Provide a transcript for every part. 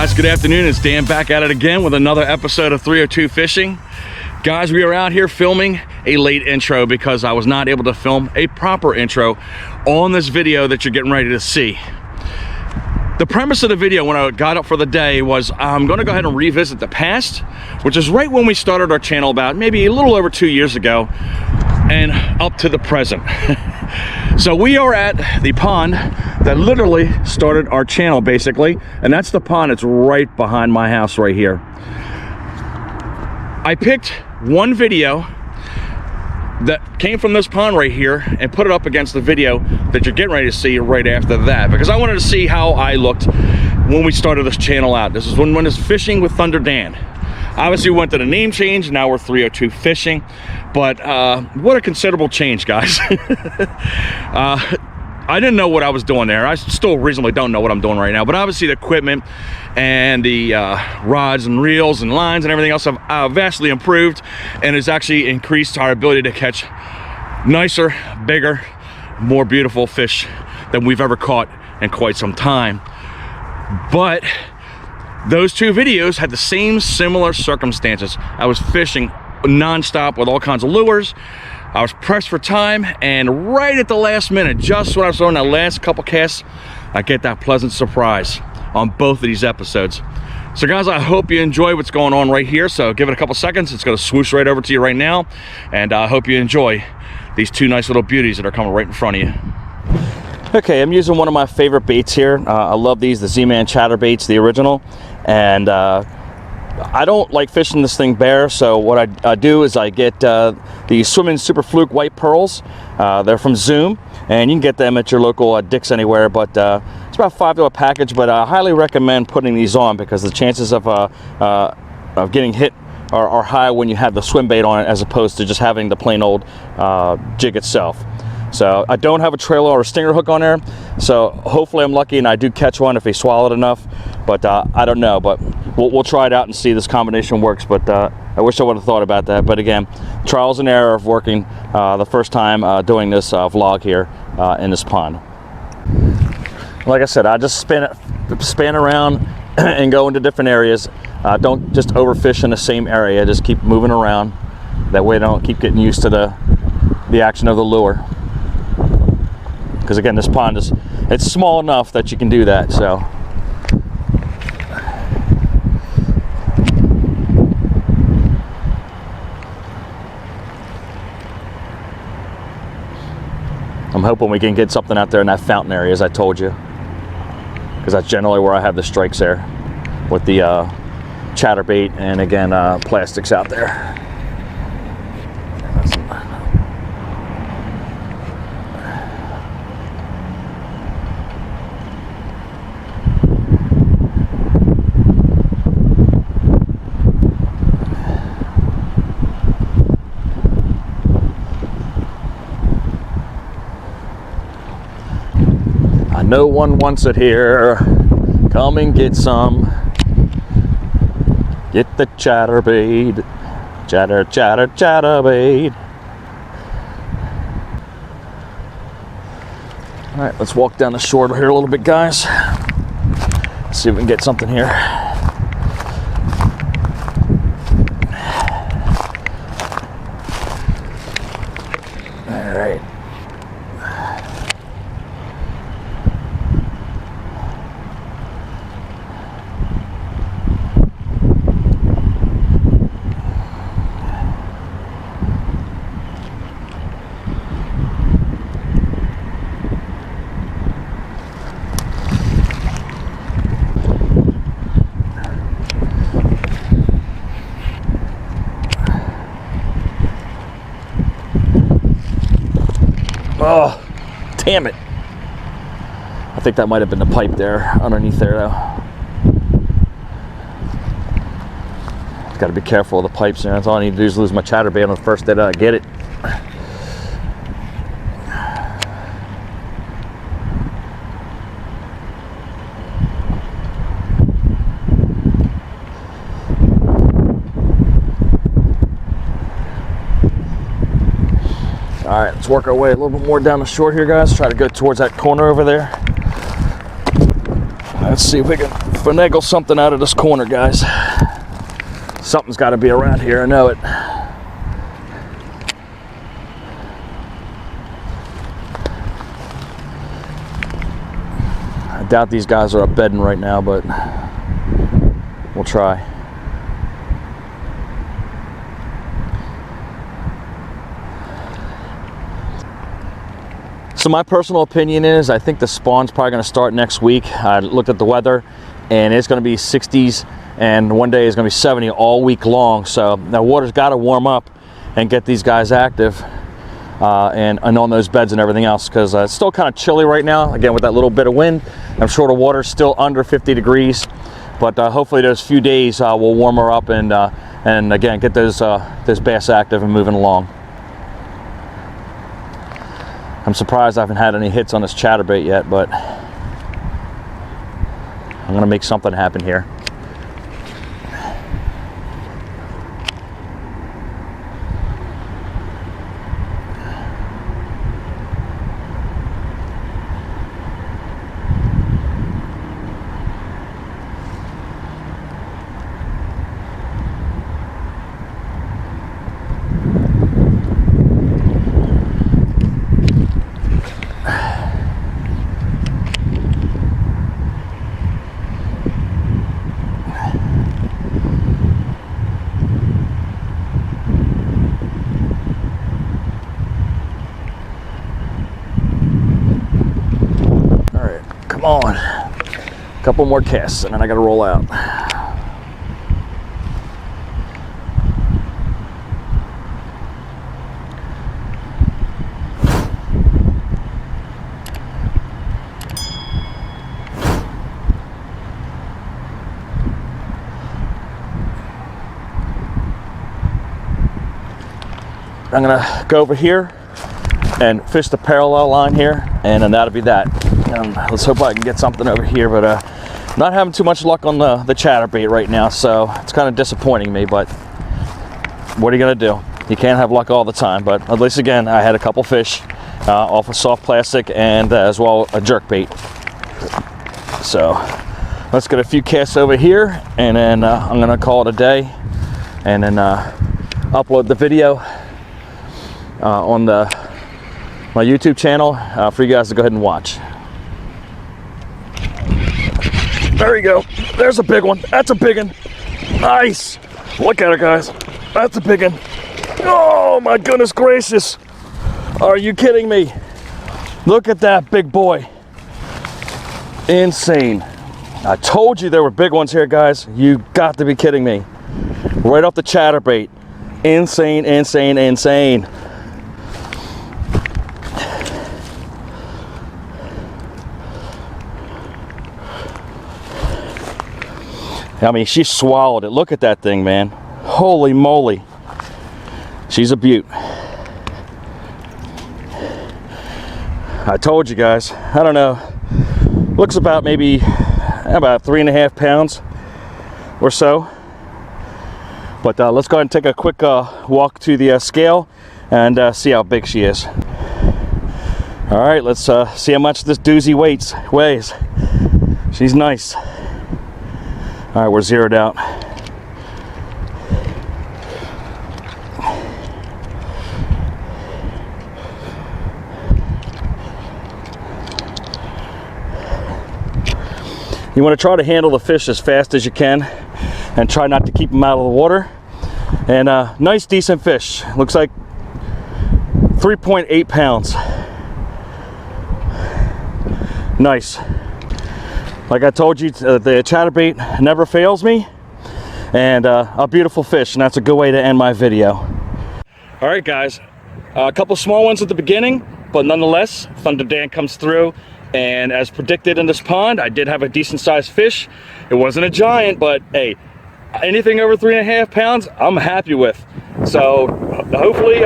guys, good afternoon. It's Dan back at it again with another episode of 302 Fishing. Guys, we are out here filming a late intro because I was not able to film a proper intro on this video that you're getting ready to see. The premise of the video when I got up for the day was I'm going to go ahead and revisit the past, which is right when we started our channel about maybe a little over 2 years ago, and up to the present. So we are at the pond that literally started our channel basically, and that's the pond that's right behind my house right here. I picked one video that came from this pond right here and put it up against the video that you're getting ready to see right after that, because I wanted to see how I looked when we started this channel out. This is when it's Fishing with Thunda Dan. Obviously we went to the name change, now we're 302 Fishing, but what a considerable change, guys. I didn't know what I was doing there. I still reasonably don't know what I'm doing right now, but obviously the equipment and the rods and reels and lines and everything else have vastly improved, and has actually increased our ability to catch nicer, bigger, more beautiful fish than we've ever caught in quite some time. But those two videos had the same similar circumstances. I was fishing non-stop with all kinds of lures. I was pressed for time, and right at the last minute, just when I was throwing that last couple casts, I get that pleasant surprise on both of these episodes. So guys, I hope you enjoy what's going on right here. So give it a couple seconds. It's going to swoosh right over to you right now, and I hope you enjoy these two nice little beauties that are coming right in front of you. Okay, I'm using one of my favorite baits here. I love these, the Z-Man chatterbaits, the original, and I don't like fishing this thing bare, so what I do is I get the Swimming Super Fluke white pearls. They're from Zoom, and you can get them at your local Dick's anywhere, but it's about $5 a package, but I highly recommend putting these on because the chances of getting hit are high when you have the swim bait on it as opposed to just having the plain old jig itself. So I don't have a trailer or a stinger hook on there, so hopefully I'm lucky and I do catch one if he swallowed enough, but I don't know, but we'll try it out and see if this combination works. But I wish I would have thought about that. But again, trials and error of working the first time doing this vlog here in this pond. Like I said, I just span around and go into different areas. Don't just overfish in the same area, just keep moving around. That way I don't keep getting used to the action of the lure. Because again, this pond it's small enough that you can do that. So I'm hoping we can get something out there in that fountain area, as I told you, because that's generally where I have the strikes there with the chatterbait and again plastics out there. No one wants it here. Come and get some. Get the chatterbait. Chatter, chatter, chatterbait. All right, let's walk down the shore here a little bit, guys. See if we can get something here. All right. Oh, damn it. I think that might have been the pipe there, underneath there though. Got to be careful of the pipes there. That's all I need to do is lose my chatterbait on the first day that I get it. All right, let's work our way a little bit more down the shore here, guys. Try to go towards that corner over there. Let's see if we can finagle something out of this corner, guys. Something's got to be around here, I know it. I doubt these guys are up bedding right now, but we'll try. So my personal opinion is I think the spawn's probably going to start next week. I looked at the weather and it's going to be 60s and one day it's going to be 70 all week long. So the water's got to warm up and get these guys active and on those beds and everything else, because it's still kind of chilly right now. Again, with that little bit of wind, I'm sure the water's still under 50 degrees. But hopefully those few days will warm her up and again get those bass active and moving along. I'm surprised I haven't had any hits on this chatterbait yet, but I'm gonna make something happen here. Come on, a couple more casts and then I gotta roll out. I'm gonna go over here and fish the parallel line here, and then that'll be that. Let's hope I can get something over here, but not having too much luck on the chatterbait right now, so it's kind of disappointing me, but what are you gonna do? You can't have luck all the time, but at least again I had a couple fish off of soft plastic and as well a jerkbait. So let's get a few casts over here, and then I'm gonna call it a day, and then upload the video on my YouTube channel for you guys to go ahead and watch. There you go. There's a big one. That's a big one. Nice. Look at it, guys. That's a big one. Oh my goodness gracious. Are you kidding me? Look at that big boy. Insane. I told you there were big ones here, guys. You got to be kidding me. Right off the chatterbait. Insane, insane, insane. I mean, she swallowed it. Look at that thing, man. Holy moly. She's a beaut. I told you guys. I don't know. Looks about maybe about 3.5 pounds or so. But let's go ahead and take a quick walk to the scale and see how big she is. All right, let's see how much this doozy weighs. She's nice. All right, we're zeroed out. You want to try to handle the fish as fast as you can and try not to keep them out of the water. And nice, decent fish. Looks like 3.8 pounds. Nice. Like I told you, the chatterbait never fails me, and a beautiful fish, and that's a good way to end my video. All right, guys, a couple small ones at the beginning, but nonetheless, Thunda Dan comes through, and as predicted in this pond, I did have a decent sized fish. It wasn't a giant, but hey, anything over 3.5 pounds, I'm happy with. So hopefully,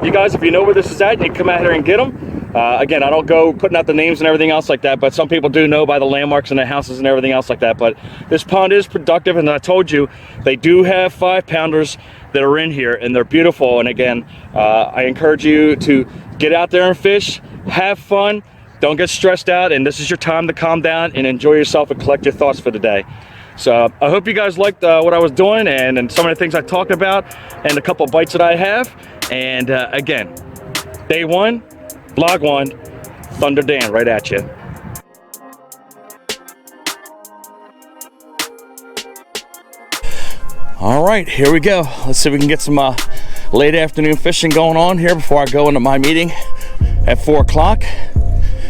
you guys, if you know where this is at, you can come out here and get them. Again, I don't go putting out the names and everything else like that, but some people do know by the landmarks and the houses and everything else like that. But this pond is productive, and I told you they do have 5-pounders that are in here, and they're beautiful. And again, I encourage you to get out there and fish, have fun, don't get stressed out, and this is your time to calm down and enjoy yourself and collect your thoughts for the day. So I hope you guys liked what I was doing and some of the things I talked about and a couple bites that I have. And again, day one, vlog one, Thunda Dan right at you. All right, here we go. Let's see if we can get some late afternoon fishing going on here before I go into my meeting at 4 o'clock.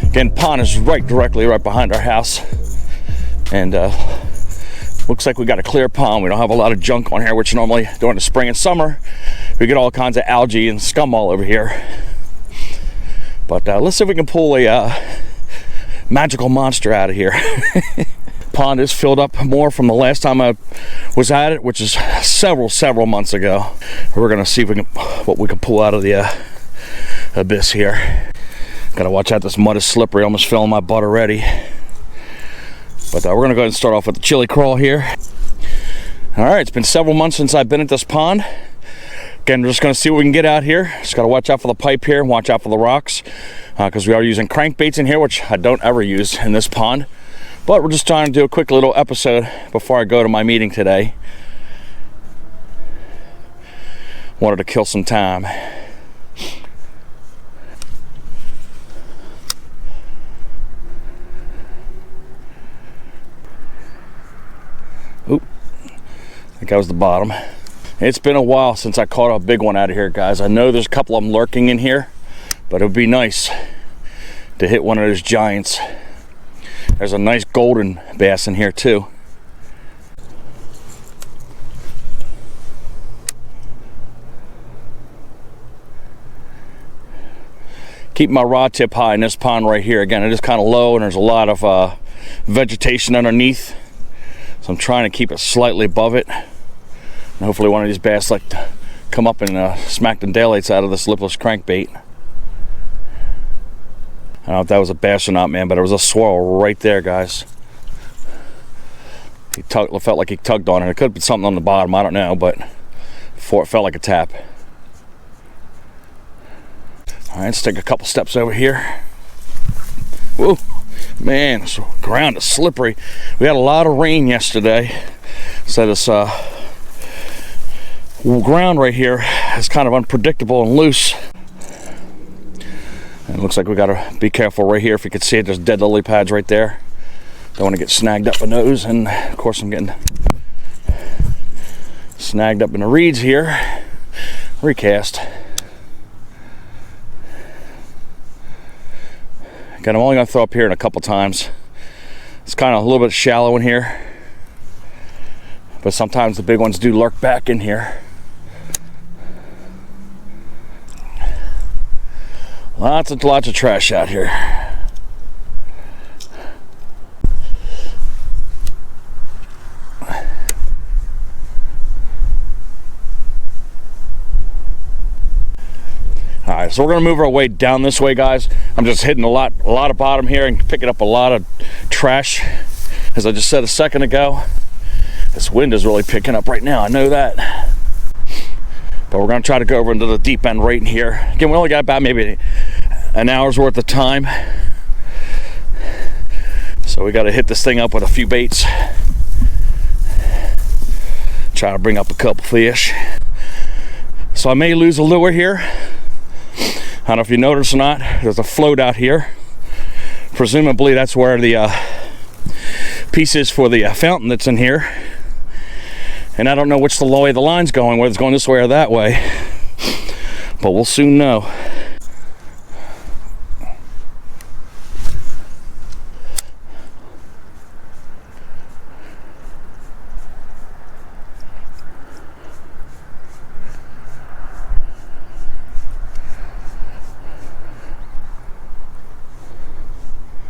Again, pond is directly right behind our house. And looks like we got a clear pond. We don't have a lot of junk on here, which normally during the spring and summer, we get all kinds of algae and scum all over here. But let's see if we can pull a magical monster out of here. Pond is filled up more from the last time I was at it, which is several months ago. We're gonna see if what we can pull out of the abyss here. Gotta watch out, this mud is slippery, almost filling my butt already. But we're gonna go ahead and start off with the chili crawl here. All right, it's been several months since I've been at this pond. Again, we're just gonna see what we can get out here. Just gotta watch out for the pipe here, watch out for the rocks, because we are using crankbaits in here, which I don't ever use in this pond. But we're just trying to do a quick little episode before I go to my meeting today. Wanted to kill some time. Oop, I think that was the bottom. It's been a while since I caught a big one out of here, guys. I know there's a couple of them lurking in here, but it would be nice to hit one of those giants. There's a nice golden bass in here too. Keep my rod tip high in this pond right here. Again, it is kind of low and there's a lot of vegetation underneath. So I'm trying to keep it slightly above it. And hopefully one of these bass like to come up and smack the daylights out of this lipless crankbait. I don't know if that was a bass or not, man, but it was a swirl right there, guys. It felt like he tugged on it. It could have been something on the bottom, I don't know, but before it felt like a tap. All right, let's take a couple steps over here. Whoa, man, this ground is slippery. We had a lot of rain yesterday, so this ground right here is kind of unpredictable and loose. And it looks like we gotta be careful right here. If you can see it, there's dead lily pads right there. Don't want to get snagged up in those, and of course I'm getting snagged up in the reeds here. Recast. Again, I'm only gonna throw up here in a couple times. It's kind of a little bit shallow in here, but sometimes the big ones do lurk back in here. Lots of trash out here. All right, so we're gonna move our way down this way, guys. I'm just hitting a lot of bottom here and picking up a lot of trash. As I just said a second ago, this wind is really picking up right now, I know that. But we're gonna try to go over into the deep end right in here. Again, we only got about maybe an hour's worth of time. So we gotta hit this thing up with a few baits. Try to bring up a couple fish. So I may lose a lure here. I don't know if you noticed or not, there's a float out here. Presumably that's where the piece is for the fountain that's in here. And I don't know which way the line's going, whether it's going this way or that way. But we'll soon know.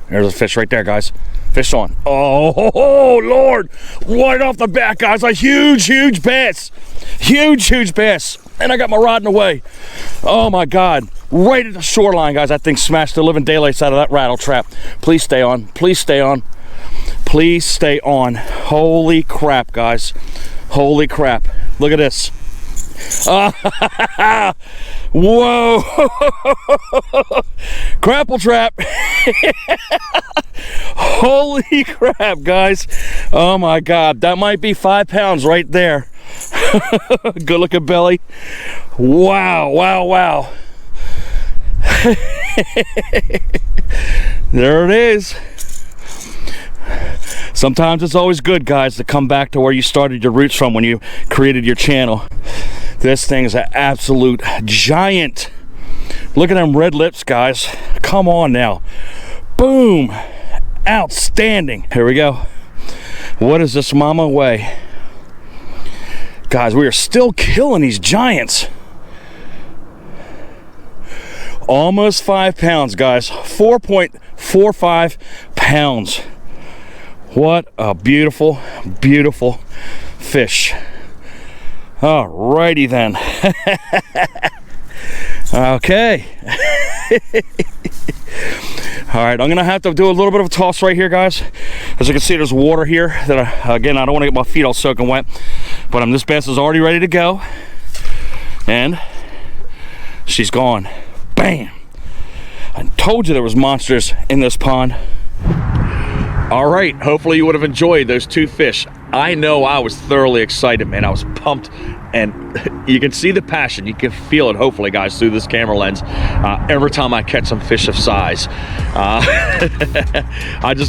There's a fish right there, guys. Fish on. Oh, Lord. Right off the bat, guys. A huge bass. Huge bass. And I got my rod in the way. Oh, my God. Right at the shoreline, guys. That thing smashed the living daylights out of that rattle trap. Please stay on. Please stay on. Please stay on. Holy crap, guys. Holy crap. Look at this. Whoa. Grapple trap. Holy crap, guys. Oh my God, that might be 5 pounds right there. Good looking belly. Wow, wow, wow. There it is. Sometimes it's always good, guys, to come back to where you started your roots from when you created your channel. This thing is an absolute giant. Look at them red lips, guys. Come on now. Boom. Outstanding. Here we go. What does this mama weigh? Guys, we are still killing these giants. Almost 5 pounds, guys. 4.45 pounds. What a beautiful, beautiful fish. Alrighty then. Okay. All right, I'm gonna have to do a little bit of a toss right here, guys. As you can see, there's water here that again, I don't want to get my feet all soaking wet, but this bass is already ready to go, and she's gone. Bam! I told you there was monsters in this pond. All right, hopefully you would have enjoyed those 2 fish. I know I was thoroughly excited, man. I was pumped, and you can see the passion. You can feel it, hopefully, guys, through this camera lens. Every time I catch some fish of size.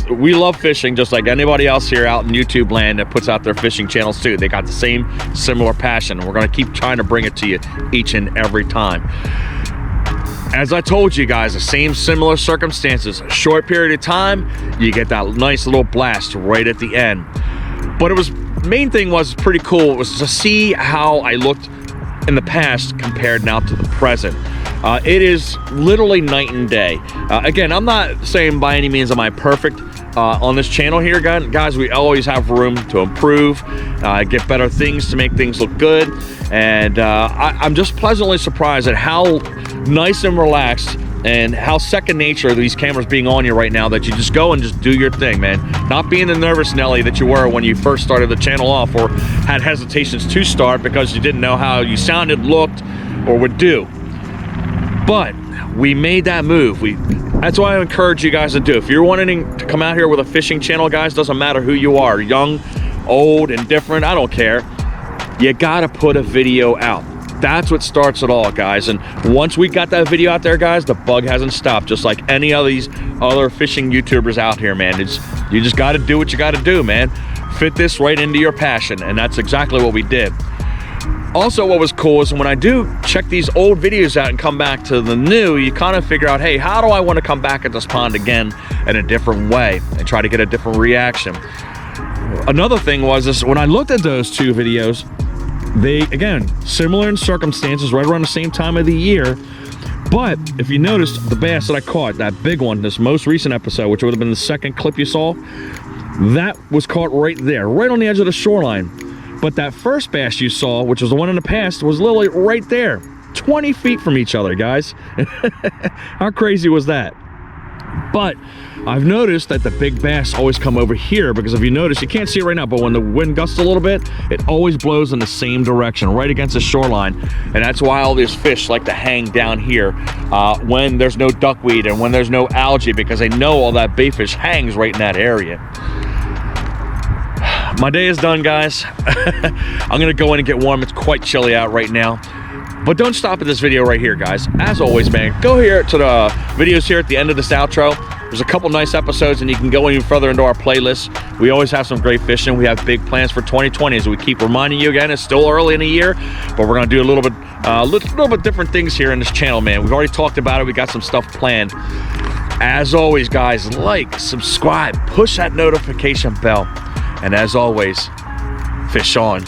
We love fishing just like anybody else here out in YouTube land that puts out their fishing channels too. They got the same similar passion. We're gonna keep trying to bring it to you each and every time. As I told you guys, the same similar circumstances, short period of time, you get that nice little blast right at the end. But main thing was pretty cool. It was to see how I looked in the past compared now to the present. It is literally night and day. Again, I'm not saying by any means am I perfect on this channel here, guys. We always have room to improve, get better things to make things look good. And I'm just pleasantly surprised at how nice and relaxed and how second nature these cameras being on you right now, that you just go and just do your thing, man. Not being the nervous Nelly that you were when you first started the channel off, or had hesitations to start because you didn't know how you sounded, looked, or would do. But we made that move. That's why I encourage you guys to do. If you're wanting to come out here with a fishing channel, guys, doesn't matter who you are, young, old, indifferent, I don't care. You gotta put a video out. That's what starts it all, guys. And once we got that video out there, guys, the bug hasn't stopped. Just like any of these other fishing YouTubers out here, man. You just got to do what you got to do, man. Fit this right into your passion, and that's exactly what we did. Also, what was cool is when I do check these old videos out and come back to the new, you kind of figure out, hey, how do I want to come back at this pond again in a different way and try to get a different reaction? Another thing was this: when I looked at those 2 videos, they, again, similar in circumstances, right around the same time of the year. But if you noticed, the bass that I caught, that big one, this most recent episode, which would have been the second clip you saw, that was caught right there, right on the edge of the shoreline. But that first bass you saw, which was the one in the past, was literally right there, 20 feet from each other, guys. How crazy was that? But I've noticed that the big bass always come over here, because if you notice, you can't see it right now, but when the wind gusts a little bit, it always blows in the same direction, right against the shoreline. And that's why all these fish like to hang down here when there's no duckweed and when there's no algae, because they know all that bayfish hangs right in that area. My day is done, guys. I'm gonna go in and get warm. It's quite chilly out right now. But don't stop at this video right here, guys. As always, man, go here to the videos here at the end of this outro. There's a couple nice episodes, and you can go even further into our playlist. We always have some great fishing. We have big plans for 2020, as we keep reminding you again. It's still early in the year, but we're gonna do a little bit different things here in this channel, man. We've already talked about it. We got some stuff planned. As always, guys, like, subscribe, push that notification bell, and as always, fish on.